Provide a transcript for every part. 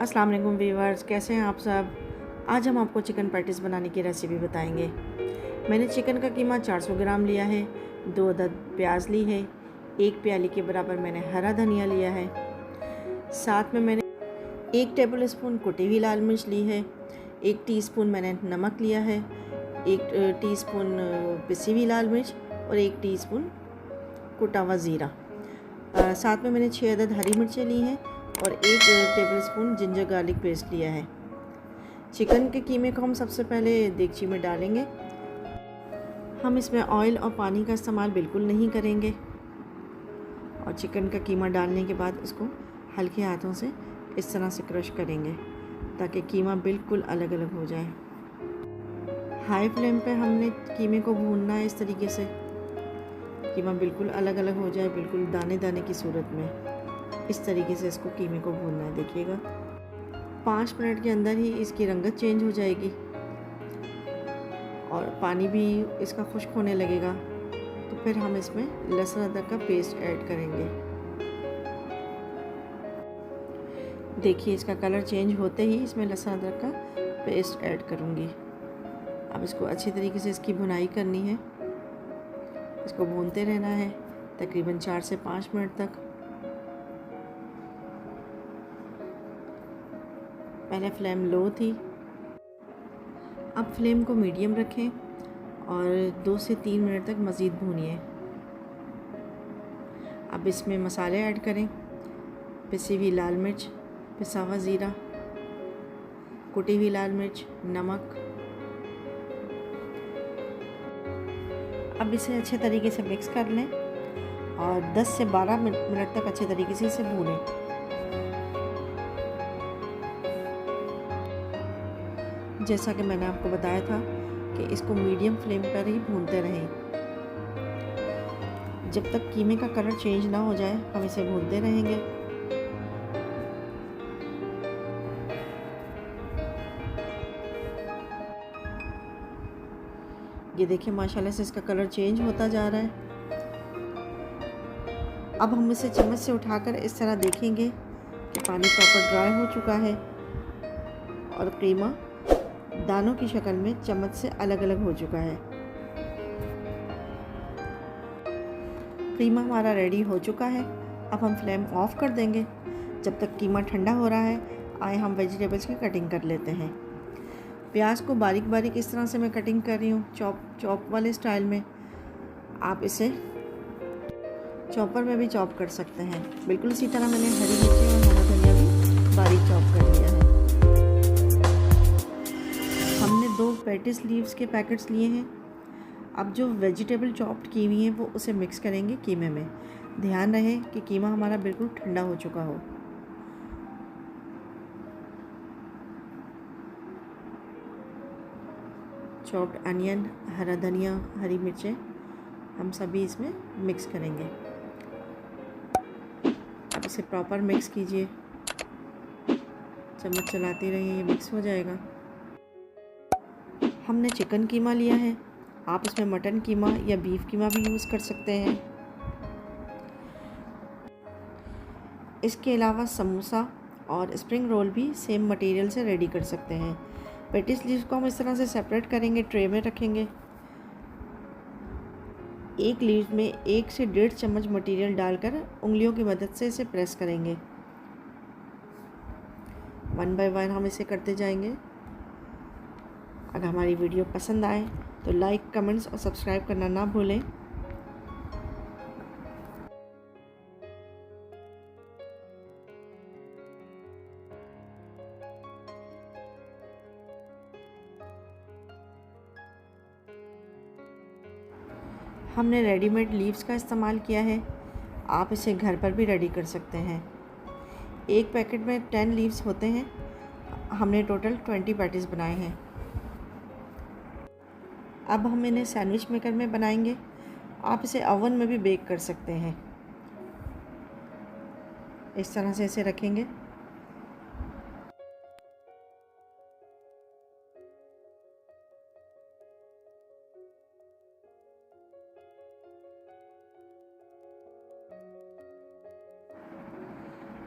अस्सलाम वालेकुम व्यूअर्स, कैसे हैं आप सब। आज हम आपको चिकन पैटिस बनाने की रेसिपी बताएंगे। मैंने चिकन का कीमा 400 ग्राम लिया है, 2 अदद प्याज ली है, 1 प्याली के बराबर मैंने हरा धनिया लिया है, साथ में मैंने 1 टेबल स्पून कुटी हुई लाल मिर्च ली है, 1 टीस्पून मैंने नमक लिया है, 1 टीस्पून पिसी हुई लाल मिर्च और 1 टीस्पून कुटा हुआ ज़ीरा। साथ में मैंने 6 अदद हरी मिर्चें ली हैं और 1 टेबलस्पून जिंजर गार्लिक पेस्ट लिया है। चिकन के कीमे को हम सबसे पहले देगची में डालेंगे। हम इसमें ऑयल और पानी का इस्तेमाल बिल्कुल नहीं करेंगे और चिकन का कीमा डालने के बाद इसको हल्के हाथों से इस तरह से क्रश करेंगे ताकि कीमा बिल्कुल अलग अलग हो जाए। हाई फ्लेम पे हमने कीमे को भूनना है, इस तरीके से कीमा बिल्कुल अलग अलग हो जाए, बिल्कुल दाने दाने की सूरत में। इस तरीके से इसको कीमे को भूनना है। देखिएगा 5 मिनट के अंदर ही इसकी रंगत चेंज हो जाएगी और पानी भी इसका खुश्क होने लगेगा। तो फिर हम इसमें लहसुन अदरक का पेस्ट ऐड करेंगे। देखिए इसका कलर चेंज होते ही इसमें लहसुन अदरक का पेस्ट ऐड करूँगी। अब इसको अच्छी तरीके से इसकी भुनाई करनी है। इसको भूनते रहना है तकरीबन 4 से 5 मिनट तक। पहले फ्लेम लो थी, अब फ्लेम को मीडियम रखें और 2 से 3 मिनट तक मज़ीद भूनिए। अब इसमें मसाले ऐड करें। पिसी हुई लाल मिर्च, पिसा हुआ ज़ीरा, कुटी हुई लाल मिर्च, नमक। अब इसे अच्छे तरीके से मिक्स कर लें और 10 से 12 मिनट तक अच्छे तरीके से इसे भूनें। जैसा कि मैंने आपको बताया था कि इसको मीडियम फ्लेम पर ही भूनते रहें। जब तक कीमे का कलर चेंज ना हो जाए हम इसे भूनते रहेंगे। ये देखिए माशाल्लाह से इसका कलर चेंज होता जा रहा है। अब हम इसे चम्मच से उठाकर इस तरह देखेंगे कि पानी प्रॉपर ड्राई हो चुका है और कीमा दानों की शक्ल में चम्मच से अलग अलग हो चुका है। कीमा हमारा रेडी हो चुका है। अब हम फ्लेम ऑफ कर देंगे। जब तक कीमा ठंडा हो रहा है आए हम वेजिटेबल्स की कटिंग कर लेते हैं। प्याज को बारीक बारीक इस तरह से मैं कटिंग कर रही हूँ, चॉप वाले स्टाइल में। आप इसे चॉपर में भी चॉप कर सकते हैं। बिल्कुल इसी तरह मैंने हरी मिर्ची और हरा धनिया भी बारीक चॉप कर लिया है। हमने 2 पैटिस लीव्स के पैकेट्स लिए हैं। अब जो वेजिटेबल चॉप्ड की हुई हैं वो उसे मिक्स करेंगे कीमे में। ध्यान रहे कि कीमा हमारा बिल्कुल ठंडा हो चुका हो। चॉप्ड अनियन, हरा धनिया, हरी मिर्चें हम सभी इसमें मिक्स करेंगे। अब इसे प्रॉपर मिक्स कीजिए, चम्मच चलाते रहिए, ये मिक्स हो जाएगा। हमने चिकन कीमा लिया है, आप इसमें मटन कीमा या बीफ कीमा भी यूज़ कर सकते हैं। इसके अलावा समोसा और स्प्रिंग रोल भी सेम मटेरियल से रेडी कर सकते हैं। पेटिस लीव्स को हम इस तरह से सेपरेट करेंगे, ट्रे में रखेंगे। एक लीव में 1 से 1.5 चम्मच मटेरियल डालकर उंगलियों की मदद से इसे प्रेस करेंगे। 1 बाय 1 हम इसे करते जाएंगे। अगर हमारी वीडियो पसंद आए तो लाइक, कमेंट्स और सब्सक्राइब करना ना भूलें। हमने रेडीमेड लीव्स का इस्तेमाल किया है, आप इसे घर पर भी रेडी कर सकते हैं। एक पैकेट में 10 लीव्स होते हैं। हमने टोटल 20 पैटिस बनाए हैं। अब हम इन्हें सैंडविच मेकर में बनाएंगे। आप इसे ओवन में भी बेक कर सकते हैं। इस तरह से इसे रखेंगे।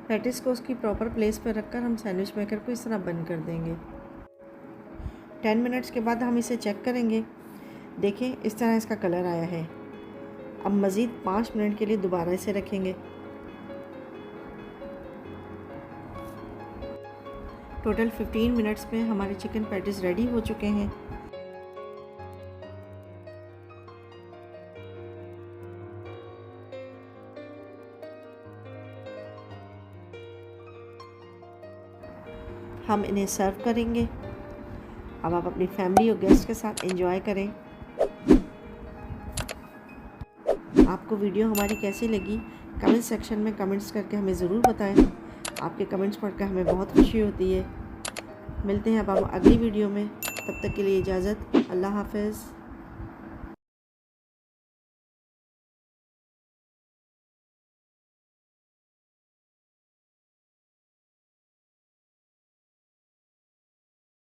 पैटिस को उसकी प्रॉपर प्लेस पर रखकर हम सैंडविच मेकर को इस तरह बंद कर देंगे। 10 मिनट्स के बाद हम इसे चेक करेंगे। देखें इस तरह इसका कलर आया है। अब मज़ीद 5 मिनट के लिए दोबारा इसे रखेंगे। टोटल 15 मिनट्स में हमारे चिकन पैटिस रेडी हो चुके हैं। हम इन्हें सर्व करेंगे। अब आप अपनी फैमिली और गेस्ट के साथ एंजॉय करें। आपको वीडियो हमारी कैसी लगी कमेंट सेक्शन में कमेंट्स करके हमें ज़रूर बताएं। आपके कमेंट्स पढ़कर हमें बहुत खुशी होती है। मिलते हैं अब हम अगली वीडियो में। तब तक के लिए इजाज़त। अल्लाह हाफ़िज़।